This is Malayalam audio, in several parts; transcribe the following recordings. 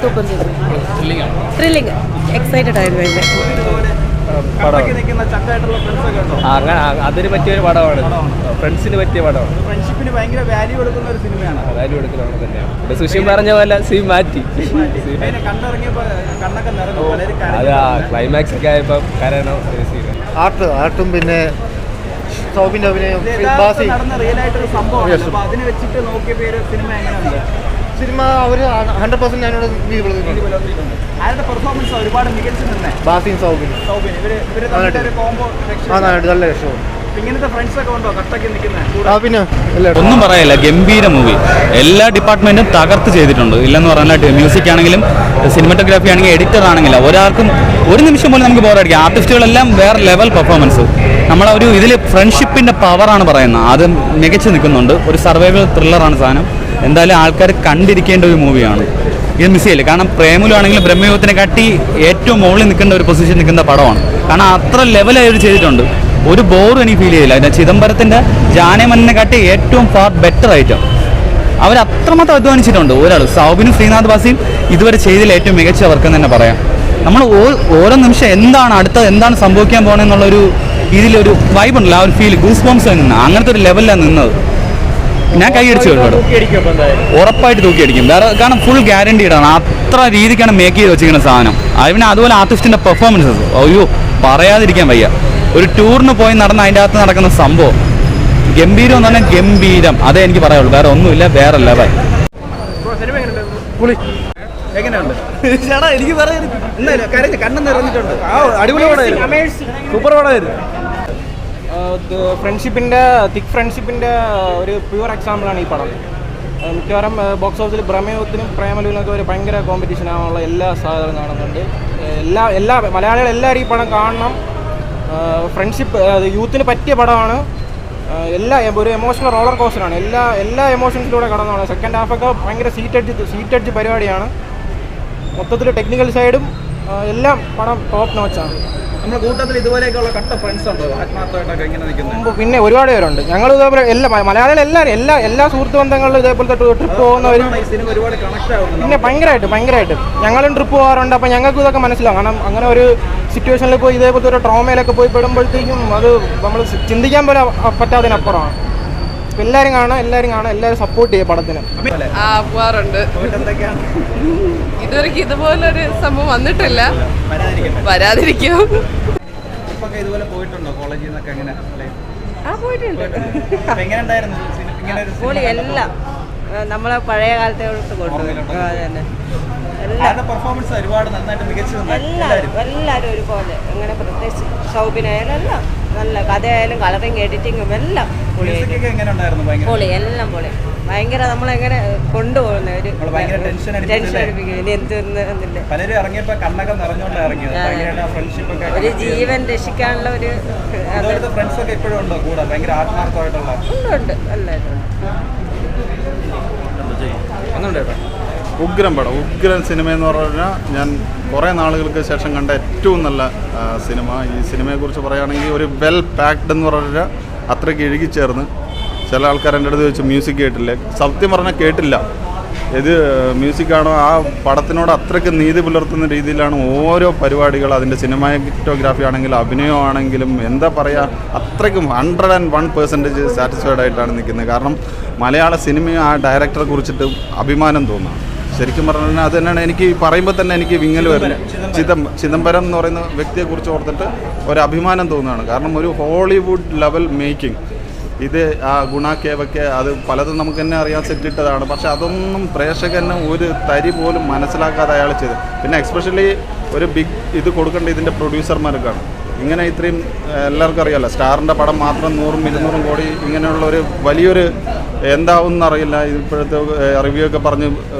സൂപ്പർ ത്രില്ലിംഗ് എക്സൈറ്റഡ് ആയിരുന്നു. അങ്ങനെ അതിന് പറ്റിയൊരു പടമാണ്, ഫ്രണ്ട്സിന് പറ്റിയ പടമാണ്. ഫ്രണ്ട്ഷിപ്പിന് ഭയങ്കര വാല്യൂ കൊടുക്കുന്ന ഒരു സിനിമയാണ്. വാല്യൂ എടുക്കുന്നതാണ് തന്നെയാണ്. സുഷിൻ പറഞ്ഞ പോലെ സീൻ മാറ്റി, അത് ക്ലൈമാക്സ് ഒക്കെ ആയപ്പോൾ കരയണം. ആർട്ടും പിന്നെ സൗബിന്റെ അഭിനയം, റിയൽ ആയിട്ടൊരു സംഭവം. അതിനെ വെച്ചിട്ട് നോക്കിയ പേര് സിനിമ എങ്ങനെയുണ്ട്? സിനിമ അവർ 100% ഞാനിവിടെ ആരുടെ പെർഫോമൻസ് ഒരുപാട് മികച്ചു നിന്നേ? ബാസിയും സൗബിനും കോംബോ നല്ല രക്ഷവും. ഇങ്ങനത്തെ ഫ്രണ്ട്സ് ഒക്കെ ഉണ്ടോ കട്ടൊക്കെ നിൽക്കുന്നത്? പിന്നെ ഒന്നും പറയില്ല, ഗംഭീര മൂവി. എല്ലാ ഡിപ്പാർട്ട്മെന്റും തകർത്ത് ചെയ്തിട്ടുണ്ട്. ഇല്ലെന്ന് പറഞ്ഞാൽ മ്യൂസിക് ആണെങ്കിലും സിനിമാറ്റോഗ്രാഫി ആണെങ്കിലും എഡിറ്റർ ആണെങ്കിലും ഒരാൾക്കും ഒരു നിമിഷം പോലും നമുക്ക് ബോറടിക്കാം. ആർട്ടിസ്റ്റുകളെല്ലാം വേറെ ലെവൽ പെർഫോമൻസ്. നമ്മളെ ഒരു ഇതിൽ ഫ്രണ്ട്ഷിപ്പിന്റെ പവറാണ് പറയുന്നത്, അത് മികച്ചു നിൽക്കുന്നുണ്ട്. ഒരു സർവൈവൽ ത്രില്ലറാണ് സാധനം. എന്തായാലും ആൾക്കാർ കണ്ടിരിക്കേണ്ട ഒരു മൂവിയാണ്. ഇത് മിസ് ചെയ്യില്ല. കാരണം പ്രേമലു ആണെങ്കിലും ബ്രഹ്മയുഗത്തിനെ കാട്ടി ഏറ്റവും മുകളിൽ നിൽക്കേണ്ട ഒരു പൊസിഷൻ നിൽക്കുന്ന പടമാണ്. കാരണം അത്ര ലെവലായി അവർ ചെയ്തിട്ടുണ്ട്. ഒരു ബോറും എനിക്ക് ഫീൽ ചെയ്തില്ല. അതിൻ്റെ ചിദംബരത്തിൻ്റെ ജാനമനെ കാട്ടി ഏറ്റവും ഫാർ ബെറ്റർ ആയിട്ട് അവർ അത്രമാത്രം അധ്വാനിച്ചിട്ടുണ്ട്. ഒരാൾ സൗബിനും ശ്രീനാഥ് ബാസിയും ഇതുവരെ ചെയ്തതിൽ ഏറ്റവും മികച്ചവർക്കെന്ന് തന്നെ പറയാം. നമ്മൾ ഓരോ നിമിഷം എന്താണ് സംഭവിക്കാൻ പോകണമെന്നുള്ളൊരു ഇതിലൊരു വൈബ് ഉണ്ടല്ലോ, ആ ഒരു ഫീൽ, ഗൂസ് ബോംസ് നിന്ന് അങ്ങനത്തെ ഒരു ലെവലിലാണ് നിന്നത്. ഞാൻ കൈയടിച്ചു ഒരുപാട്, ഉറപ്പായിട്ട് തൂക്കിയടിക്കും. വേറെ കാരണം ഫുൾ ഗ്യാരണ്ടീഡാണ്. അത്ര രീതിക്കാണ് മേക്ക് ചെയ്ത് വെച്ചിരിക്കുന്ന സാധനം. അതിന് അതുപോലെ ആർട്ടിസ്റ്റിൻ്റെ പെർഫോമൻസസ് അയ്യോ പറയാതിരിക്കാൻ വയ്യ. ഒരു ടൂറിന് പോയി നടന്ന് അതിൻ്റെ അകത്ത് നടക്കുന്ന സംഭവം ഗംഭീരം എന്ന് പറഞ്ഞാൽ ഗംഭീരം, അതേ എനിക്ക് പറയുള്ളൂ. വേറെ ഒന്നുമില്ല, വേറെ ലെവൽ. എങ്ങനെയുണ്ട്? എനിക്ക് കണ്ണ് നിറഞ്ഞിട്ടുണ്ട്. അടിപൊളി പടമായിരുന്നു, സൂപ്പർ പടമായിരുന്നു. തിക് ഫ്രണ്ട്ഷിപ്പിൻ്റെ ഒരു പ്യുവർ എക്സാമ്പിളാണ് ഈ പടം. മിക്കവാറും ബോക്സ് ഓഫീസിൽ ബ്രഹ്മയുഗത്തിനും പ്രേമലുവിനൊക്കെ ഒരു ഭയങ്കര കോമ്പറ്റീഷൻ ആവാനുള്ള എല്ലാ സാധ്യതകളും കാണുന്നുണ്ട്. എല്ലാ മലയാളികൾ എല്ലാവരും ഈ പടം കാണണം. ഫ്രണ്ട്ഷിപ്പ് യൂത്തിന് പറ്റിയ പടമാണ്. ഒരു എമോഷണൽ റോളർ കോസ്റ്ററാണ്. എല്ലാ എമോഷൻസിലൂടെ കടന്നാണ്. സെക്കൻഡ് ഹാഫൊക്കെ ഭയങ്കര സീറ്റ് എഡ്ജ് പരിപാടിയാണ്. മൊത്തത്തിൽ ടെക്നിക്കൽ സൈഡും എല്ലാം പടം ടോപ്പ് നോച്ചാണ്. നമ്മുടെ കൂട്ടത്തിൽ ഇതുപോലെയൊക്കെയുള്ള കട്ട ഫ്രണ്ട്സ് ഉണ്ടോ ആത്മാർത്ഥമായിട്ടൊക്കെ ഇങ്ങനെ നിൽക്കുന്നത്? പിന്നെ ഒരുപാട് പേരുണ്ട്. ഞങ്ങൾ ഇതേപോലെ മലയാളികൾ എല്ലാവരും എല്ലാ സുഹൃത്ത് ബന്ധങ്ങളിലും ഇതേപോലത്തെ ട്രിപ്പ് പോകുന്നവരും ഒരുപാട് കണക്ട് ആവുന്നു. പിന്നെ ഭയങ്കരമായിട്ട് ഞങ്ങളും ട്രിപ്പ് പോകാറുണ്ട്. അപ്പോൾ ഞങ്ങൾക്ക് ഇതൊക്കെ മനസ്സിലാവും. കാരണം അങ്ങനെ ഒരു സിറ്റുവേഷനിൽ പോയി ഇതേപോലത്തെ ഒരു ട്രോമയിലൊക്കെ പോയി പെടുമ്പോഴത്തേക്കും അത് നമ്മൾ ചിന്തിക്കാൻ പോലെ പറ്റാതിനപ്പുറമാണ്. എല്ലാവരും കാണാം, എല്ലാവരും സപ്പോർട്ട് ചെയ്യും പടത്തിന്. പോവാറുണ്ട്. ഇതുവരെ ഇതുപോലൊരു സംഭവം വന്നിട്ടില്ല, വരാതിരിക്കും. ഇതുപോലെ പോയിട്ടുണ്ടോ കോളേജിൽ നിന്നൊക്കെ? എങ്ങനെ പോയിട്ടുണ്ട്. എല്ലാം നമ്മളെ പഴയ കാലത്തോട്ട് കൊണ്ടുപോകും. പെർഫോമൻസ് ഒരുപാട് നന്നായിട്ട് മികച്ചു. എല്ലാവരും ഒരുപോലെ. അങ്ങനെ പ്രത്യേകിച്ച് സൗബിനായാലും എല്ലാം നല്ല കഥയായാലും കളറിങ് എഡിറ്റിങ്ങും എല്ലാം പൊളി, എല്ലാം പൊളി. ഭയങ്കര നമ്മളെങ്ങനെ കൊണ്ടുപോകുന്ന ഒരു ടെൻഷൻ അടിപ്പിക്കും. ഇനി എന്തില്ല, ഒരു ജീവൻ രക്ഷിക്കാനുള്ള ഒരു ഉണ്ട്. ഉഗ്രൻ സിനിമ എന്ന് പറഞ്ഞാൽ ഞാൻ കുറേ നാളുകൾക്ക് ശേഷം കണ്ട ഏറ്റവും നല്ല സിനിമ. ഈ സിനിമയെക്കുറിച്ച് പറയുകയാണെങ്കിൽ ഒരു വെൽ പാക്ഡ് എന്ന് പറഞ്ഞാൽ അത്രയ്ക്ക് ഇഴുകിച്ചേർന്ന്. ചില ആൾക്കാർ എൻ്റെ അടുത്ത് ചോദിച്ചു മ്യൂസിക് കേട്ടില്ലേ? സത്യം പറഞ്ഞാൽ കേട്ടില്ല. ഇത് മ്യൂസിക്കാണോ ആ പടത്തിനോട് അത്രയ്ക്ക് നീതി പുലർത്തുന്ന രീതിയിലാണ് ഓരോ പരിപാടികൾ. അതിൻ്റെ സിനിമാറ്റോഗ്രാഫി ആണെങ്കിലും അഭിനയമാണെങ്കിലും എന്താ പറയുക, അത്രയ്ക്കും 101% സാറ്റിസ്ഫൈഡ് ആയിട്ടാണ് നിൽക്കുന്നത്. കാരണം മലയാള സിനിമ ആ ഡയറക്ടറെ കുറിച്ചിട്ട് അഭിമാനം തോന്നുന്നു. ശരിക്കും പറഞ്ഞാൽ അത് തന്നെയാണ് എനിക്ക് പറയുമ്പോൾ തന്നെ എനിക്ക് വിങ്ങൽ വരുന്നത്. ചിദംബരം എന്ന് പറയുന്ന വ്യക്തിയെക്കുറിച്ച് ഓർത്തിട്ട് ഒരു അഭിമാനം തോന്നുകയാണ്. കാരണം ഒരു ഹോളിവുഡ് ലെവൽ മേക്കിംഗ്. ഇത് ആ ഗുണക്കേവയ്ക്ക് അത് പലതും നമുക്ക് തന്നെ അറിയാൻ സെറ്റിട്ടതാണ്. പക്ഷെ അതൊന്നും പ്രേക്ഷകന് ഒരു തരി പോലും മനസ്സിലാക്കാതെ അയാൾ ചെയ്ത്. പിന്നെ എക്സ്പെഷ്യലി ഒരു ബിഗ് ഇത് കൊടുക്കേണ്ട ഇതിൻ്റെ പ്രൊഡ്യൂസർമാർക്കാണ്. ഇങ്ങനെ ഇത്രയും എല്ലാവർക്കും അറിയാമല്ലോ, സ്റ്റാറിൻ്റെ പടം മാത്രം 100-200 കോടി ഇങ്ങനെയുള്ള ഒരു വലിയൊരു എന്താവും എന്നറിയില്ല. ഇപ്പോഴത്തെ റിവ്യൂ ഒക്കെ പറഞ്ഞ്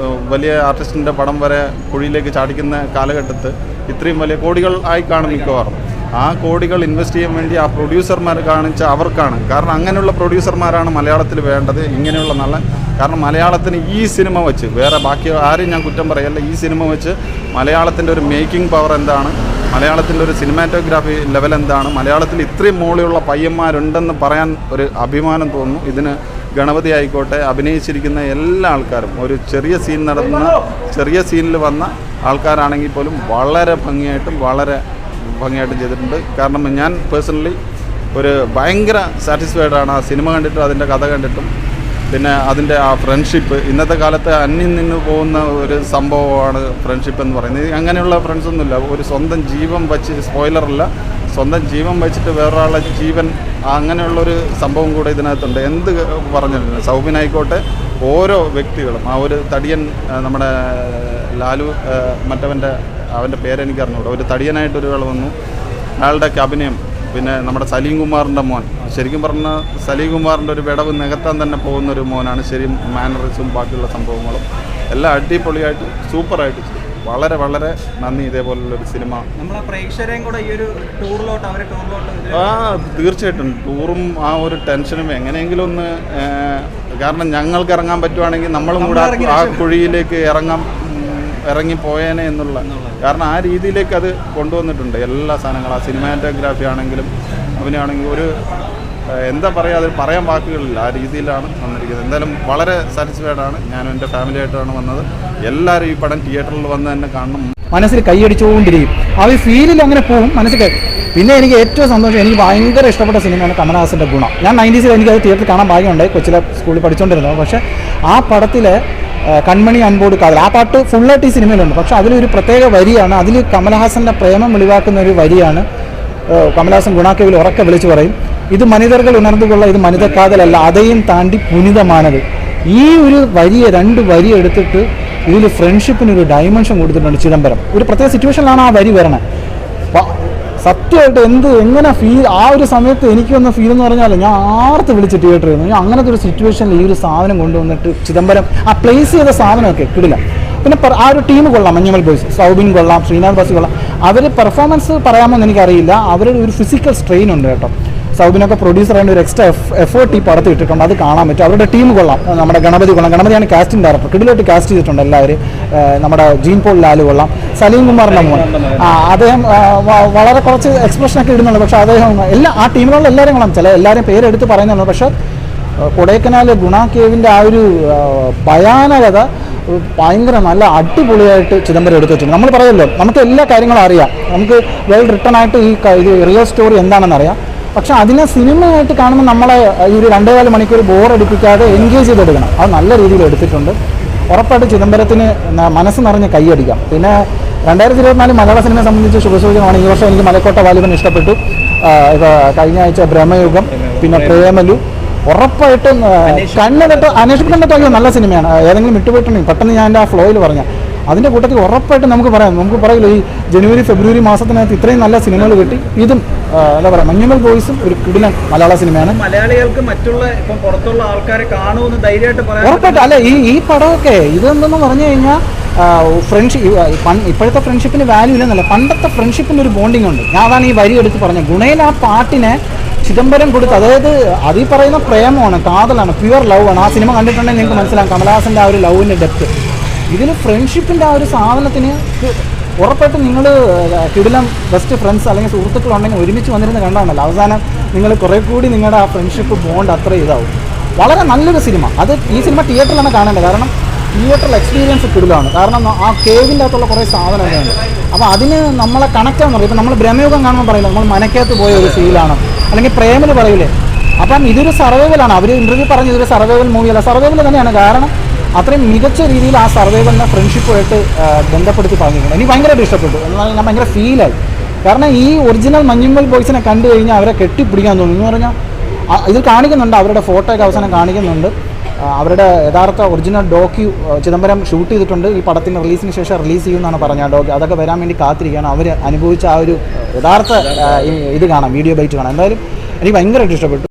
വലിയ ആർട്ടിസ്റ്റിൻ്റെ പടം വരെ കുഴിയിലേക്ക് ചാടിക്കുന്ന കാലഘട്ടത്ത് ഇത്രയും വലിയ കോടികൾ ആയി കാണും മിക്കവാറും. ആ കോടികൾ ഇൻവെസ്റ്റ് ചെയ്യാൻ വേണ്ടി ആ പ്രൊഡ്യൂസർമാർ കാണിച്ച അവർക്കാണ്. കാരണം അങ്ങനെയുള്ള പ്രൊഡ്യൂസർമാരാണ് മലയാളത്തിൽ വേണ്ടത്. ഇങ്ങനെയുള്ള നല്ല, കാരണം മലയാളത്തിന് ഈ സിനിമ വെച്ച്, വേറെ ബാക്കി ആരും ഞാൻ കുറ്റം പറയല്ല, ഈ സിനിമ വെച്ച് മലയാളത്തിൻ്റെ ഒരു മേക്കിംഗ് പവർ എന്താണ്, മലയാളത്തിൻ്റെ ഒരു സിനിമാറ്റോഗ്രാഫി ലെവൽ എന്താണ്, മലയാളത്തിൽ ഇത്രയും മോളിയുള്ള പയ്യന്മാരുണ്ടെന്ന് പറയാൻ ഒരു അഭിമാനം തോന്നുന്നു. ഇതിന് ഗണപതി ആയിക്കോട്ടെ, അഭിനയിച്ചിരിക്കുന്ന എല്ലാ ആൾക്കാരും ഒരു ചെറിയ സീനിൽ വന്ന ആൾക്കാരാണെങ്കിൽ പോലും വളരെ ഭംഗിയായിട്ടും ചെയ്തിട്ടുണ്ട്. കാരണം ഞാൻ പേഴ്സണലി ഒരു ഭയങ്കര സാറ്റിസ്ഫൈഡാണ് ആ സിനിമ കണ്ടിട്ടും അതിൻ്റെ കഥ കണ്ടിട്ടും. പിന്നെ അതിൻ്റെ ആ ഫ്രണ്ട്ഷിപ്പ്, ഇന്നത്തെ കാലത്ത് അന്യം നിന്ന് പോകുന്ന ഒരു സംഭവമാണ് ഫ്രണ്ട്ഷിപ്പ് എന്ന് പറയുന്നത്. അങ്ങനെയുള്ള ഫ്രണ്ട്സൊന്നുമില്ല. ഒരു സ്വന്തം ജീവൻ വച്ച്, സ്പോയിലറല്ല, സ്വന്തം ജീവൻ വെച്ചിട്ട് വേറൊരാളെ ജീവൻ, അങ്ങനെയുള്ളൊരു സംഭവം കൂടെ ഇതിനകത്തുണ്ട്. എന്ത് പറഞ്ഞിട്ടുണ്ട്, സൗബിനായിക്കോട്ടെ, ഓരോ വ്യക്തികളും, ആ ഒരു തടിയൻ, നമ്മുടെ ലാലു അവൻ്റെ പേരെനിക്ക് അറിഞ്ഞൂടാ, ഒരു തടിയനായിട്ടൊരാൾ വന്നു, അയാളുടെയൊക്കെ അഭിനയം. പിന്നെ നമ്മുടെ സലീം കുമാറിൻ്റെ മോൻ, ശരിക്കും പറഞ്ഞാൽ സലീം കുമാറിൻ്റെ ഒരു വിടവ് നികത്താൻ തന്നെ പോകുന്നൊരു മോനാണ്. ശരി, മാനറിസും ബാക്കിയുള്ള സംഭവങ്ങളും എല്ലാം അടിപൊളിയായിട്ട് സൂപ്പറായിട്ട് ചെയ്തു. വളരെ നന്ദി. ഇതേപോലുള്ളൊരു സിനിമ നമ്മളെ പ്രേക്ഷകരെയും കൂടെ ഈ ഒരു ടൂറിലോട്ട് തീർച്ചയായിട്ടും ടൂറും ആ ഒരു ടെൻഷനും എങ്ങനെയെങ്കിലും ഒന്ന്, കാരണം ഞങ്ങൾക്ക് ഇറങ്ങാൻ പറ്റുവാണെങ്കിൽ നമ്മളും കൂടെ ആ കുഴിയിലേക്ക് ഇറങ്ങിപ്പോയേനെ എന്നുള്ള, കാരണം ആ രീതിയിലേക്ക് അത് കൊണ്ടുവന്നിട്ടുണ്ട് എല്ലാ സാധനങ്ങളും. ആ സിനിമാറ്റോഗ്രാഫി ആണെങ്കിലും അഭിനയമാണെങ്കിലും ഒരു എന്താ പറയുക, അത് പറയാൻ വാക്കുകളില്ല, ആ രീതിയിലാണ് വന്നിരിക്കുന്നത്. എന്തായാലും വളരെ സാറ്റിസ്ഫൈഡാണ്. ഞാനും എൻ്റെ ഫാമിലിയായിട്ടാണ് വന്നത്. എല്ലാവരും ഈ പടം തിയേറ്ററിൽ വന്ന് തന്നെ കാണണം. മനസ്സിൽ കൈയടിച്ചുകൊണ്ടിരിക്കും, ആ ഒരു ഫീലിൽ അങ്ങനെ പോകും മനസ്സിൽ. പിന്നെ എനിക്ക് ഏറ്റവും സന്തോഷം, എനിക്ക് ഭയങ്കര ഇഷ്ടപ്പെട്ട സിനിമയാണ് കമലഹാസൻ്റെ ഗുണം. ഞാൻ 90s എനിക്കത് തിയേറ്ററിൽ കാണാൻ ഭാഗ്യമുണ്ടായി, കൊച്ചിലെ സ്കൂളിൽ പഠിച്ചുകൊണ്ടിരുന്നത്. പക്ഷേ ആ പടത്തിലെ കൺമണി അൻപോട് കാതൽ, ആ പാട്ട് ഫുള്ളായിട്ട് ഈ സിനിമയിലുണ്ട്. പക്ഷേ അതിലൊരു പ്രത്യേക വരിയാണ്, അതിൽ കമലഹാസൻ്റെ പ്രേമം വെളിവാക്കുന്ന ഒരു വരിയാണ്. കമലഹാസൻ ഗുണാക്കേവിൽ ഉറക്കെ വിളിച്ചു പറയും, ഇത് മനിതர்கள் ഉണർന്നുകൊള്ള, ഇത് മനിതക്കാതലല്ല, അതെയും താണ്ടി പുനിതമാണത്. ഈ ഒരു വരിയെ, 2 വരി എടുത്തിട്ട് ഇതിൽ ഫ്രണ്ട്ഷിപ്പിനൊരു ഡയമെൻഷൻ കൊടുത്തിട്ടുണ്ട് ചിദംബരം. ഒരു പ്രത്യേക സിറ്റുവേഷനിലാണ് ആ വരി വരണേ. സത്യമായിട്ട് എങ്ങനെ ഫീൽ, ആ ഒരു സമയത്ത് എനിക്ക് വന്ന ഫീൽ എന്ന് പറഞ്ഞാൽ, ഞാൻ ആർത്ത് വിളിച്ച് തിയേറ്ററിൽ നിന്ന്, ഞാൻ അങ്ങനത്തെ ഒരു സിറ്റുവേഷനിൽ ഈ ഒരു സാധനം കൊണ്ടുവന്നിട്ട് ചിദംബരം ആ പ്ലേസ് ചെയ്ത സാധനമൊക്കെ കിടില്ല. പിന്നെ ആ ഒരു ടീം കൊള്ളാം, മഞ്ഞുമൽ ബോയ്സ്, സൗബിൻ കൊള്ളാം, ശ്രീനാഥ് ബാസി കൊള്ളാം. അവർ പെർഫോമൻസ് പറയാമോ എന്ന് എനിക്കറിയില്ല, അവരുടെ ഒരു ഫിസിക്കൽ സ്ട്രെയിൻ ഉണ്ട് കേട്ടോ. സൗബിനൊക്കെ പ്രൊഡ്യൂസർ ആയിട്ട് ഒരു എക്സ്ട്രാ എഫേർട്ട് ഈ പടത്തിൽ ഇട്ടിട്ടുണ്ട്, അത് കാണാൻ പറ്റും. അവരുടെ ടീം കൊള്ളാം. നമ്മുടെ ഗണപതി കൊള്ളാം, ഗണപതിയാണ് കാസ്റ്റിംഗ് ഡയറക്ടർ, കിടിലായിട്ട് കാസ്റ്റ് ചെയ്തിട്ടുണ്ട് എല്ലാവരും. നമ്മുടെ ജീൻ പോൾ ലാലു കൊള്ളാം, സലീം കുമാറിൻ്റെ മോൻ, അദ്ദേഹം വളരെ കുറച്ച് എക്സ്പ്രഷനൊക്കെ ഇടുന്നുള്ളൂ. പക്ഷേ അദ്ദേഹം ആ ടീമിലുള്ള എല്ലാവരും കൊള്ളാം. എല്ലാവരും പേരെടുത്ത് പറയുന്നുള്ളൂ. പക്ഷേ കൊടൈക്കനാൽ ഗുണ കേവിൻ്റെ ആ ഒരു ഭയാനകത ഭയങ്കര നല്ല അടിപൊളിയായിട്ട് ചിദംബരം എടുത്ത് വെച്ചിട്ടുണ്ട്. നമ്മൾ പറയുമല്ലോ, നമുക്ക് എല്ലാ കാര്യങ്ങളും അറിയാം, നമുക്ക് വെൽ റിട്ടൺ ആയിട്ട് ഇത് റിയൽ സ്റ്റോറി എന്താണെന്ന് അറിയാം. പക്ഷെ അതിനെ സിനിമയായിട്ട് കാണുമ്പോൾ നമ്മളെ ഈ ഒരു 2.25 മണിക്കൂർ ബോറടിപ്പിക്കാതെ എൻഗേജ് ചെയ്തെടുക്കണം. അത് നല്ല രീതിയിൽ എടുത്തിട്ടുണ്ട്. ഉറപ്പായിട്ട് ചിദംബരത്തിന് മനസ്സ് നിറഞ്ഞ് കൈയടിക്കാം. പിന്നെ 2024 മലയാള സിനിമയെ സംബന്ധിച്ച് ശുഭസൂചനമാണ്. ഈ വർഷം എനിക്ക് മലക്കോട്ട വാലിബൻ ഇഷ്ടപ്പെട്ടു. കഴിഞ്ഞ ആഴ്ച ബ്രഹ്മയുഗം, പിന്നെ പ്രേമലു. ഉറപ്പായിട്ടും കണ്ണിട്ട് അന്വേഷിക്കേണ്ടതൊക്കെ നല്ല സിനിമയാണ്. ഏതെങ്കിലും വിട്ടുപോയിട്ടുണ്ടെങ്കിൽ പെട്ടെന്ന് ഞാൻ ആ ഫ്ലോയിൽ പറഞ്ഞാൽ അതിൻ്റെ കൂട്ടത്തിൽ ഉറപ്പായിട്ടും നമുക്ക് പറയില്ല, ഈ ജനുവരി ഫെബ്രുവരി മാസത്തിനകത്ത് ഇത്രയും നല്ല സിനിമകൾ കിട്ടി. ഇതും എന്താ പറയുക, മഞ്ഞുമൽ ബോയ്സും ഒരു കിടിലൻ മലയാള സിനിമയാണ്. മലയാളികൾക്ക് മറ്റുള്ള ഇപ്പം പുറത്തുള്ള ആൾക്കാരെ കാണുമെന്ന് ധൈര്യമായിട്ട് പറയാം. ഉറപ്പായിട്ടും അല്ല, ഈ പടമൊക്കെ ഇതെന്തെന്ന് പറഞ്ഞു കഴിഞ്ഞാൽ ഇപ്പോഴത്തെ ഫ്രണ്ട്ഷിപ്പിന് വാല്യൂ ഇല്ലെന്നല്ല, പണ്ടത്തെ ഫ്രണ്ട്ഷിപ്പിന് ഒരു ബോണ്ടിങ് ഉണ്ട്. ഞാൻ അതാണ് ഈ വരി എടുത്ത് പറഞ്ഞത്. ഗുണയിൽ ആ പാട്ടിനെ ചിദംബരം കൊടുത്ത്, അതായത് അതീ പറയുന്ന പ്രേമമാണ്, കാതലാണ്, പ്യുവർ ലവ് ആണ്. ആ സിനിമ കണ്ടിട്ടുണ്ടെങ്കിൽ നിങ്ങൾക്ക് മനസ്സിലാവും കമലഹാസൻ്റെ ആ ഒരു ലവിൻ്റെ ഡെപ്ത്. ഇതിൽ ഫ്രണ്ട്ഷിപ്പിൻ്റെ ആ ഒരു സാധനത്തിന് ഉറപ്പായിട്ടും നിങ്ങൾ കിടിലം ബെസ്റ്റ് ഫ്രണ്ട്സ് അല്ലെങ്കിൽ സുഹൃത്തുക്കളുണ്ടെങ്കിൽ ഒരുമിച്ച് വന്നിരുന്ന് കണ്ടാണല്ലോ, അവസാനം നിങ്ങൾ കുറേ കൂടി നിങ്ങളുടെ ആ ഫ്രണ്ട്ഷിപ്പ് ബോണ്ട് അത്ര ഇതാവും. വളരെ നല്ലൊരു സിനിമ. അത് ഈ സിനിമ തിയേറ്ററിലാണ് കാണേണ്ടത്. കാരണം തിയേറ്ററിൽ എക്സ്പീരിയൻസ് കിടിലാണ്. കാരണം ആ കേവിൻ്റെ അകത്തുള്ള കുറേ സാധനമൊക്കെ ഉണ്ട്. അപ്പോൾ അതിന് നമ്മളെ കണക്റ്റ് ആണെന്ന് പറയും. ഇപ്പം നമ്മൾ ബ്രഹ്മയുഗം കാണുമ്പോൾ പറയില്ല, നമ്മൾ മനക്കകത്ത് പോയ ഒരു ഫീലാണ്, അല്ലെങ്കിൽ പ്രേമിൽ പറയൂലേ. അപ്പം ഇതൊരു സർവൈവലാണ്. അവർ ഇൻ്റർവ്യൂ പറഞ്ഞ് ഇതൊരു സർവൈവൽ മൂവിയല്ല, സർവൈവൽ തന്നെയാണ്. കാരണം അത്രയും മികച്ച രീതിയിൽ ആ സർവൈവലിനെ ഫ്രണ്ട്ഷിപ്പുമായിട്ട് ബന്ധപ്പെടുത്തി പറഞ്ഞിട്ടുണ്ട്. എനിക്ക് ഭയങ്കരമായിട്ട് ഇഷ്ടപ്പെട്ടു. എന്നാൽ ഞാൻ ഭയങ്കര ഫീലായി. കാരണം ഈ ഒറിജിനൽ മഞ്ഞുമൽ ബോയ്സിനെ കണ്ടു കഴിഞ്ഞാൽ അവരെ കെട്ടിപ്പിടിക്കാൻ തോന്നുന്നു. എന്ന് പറഞ്ഞാൽ ഇതിൽ കാണിക്കുന്നുണ്ട്, അവരുടെ ഫോട്ടോ ഒക്കെ അവസാനം കാണിക്കുന്നുണ്ട്. അവരുടെ യഥാർത്ഥ ഒറിജിനൽ ഡോക്യു ചിദംബരം ഷൂട്ട് ചെയ്തിട്ടുണ്ട്. ഈ പടത്തിൻ്റെ റിലീസിന് ശേഷം റിലീസ് ചെയ്യുമെന്നാണ് പറഞ്ഞത്. ഡോക്യു അതൊക്കെ വരാൻ വേണ്ടി കാത്തിരിക്കുകയാണ്. അവർ അനുഭവിച്ച ആ ഒരു യഥാർത്ഥ ഇത് കാണാം, വീഡിയോ ബൈറ്റ് കാണാം. എന്തായാലും എനിക്ക് ഭയങ്കരമായിട്ട് ഇഷ്ടപ്പെട്ടു.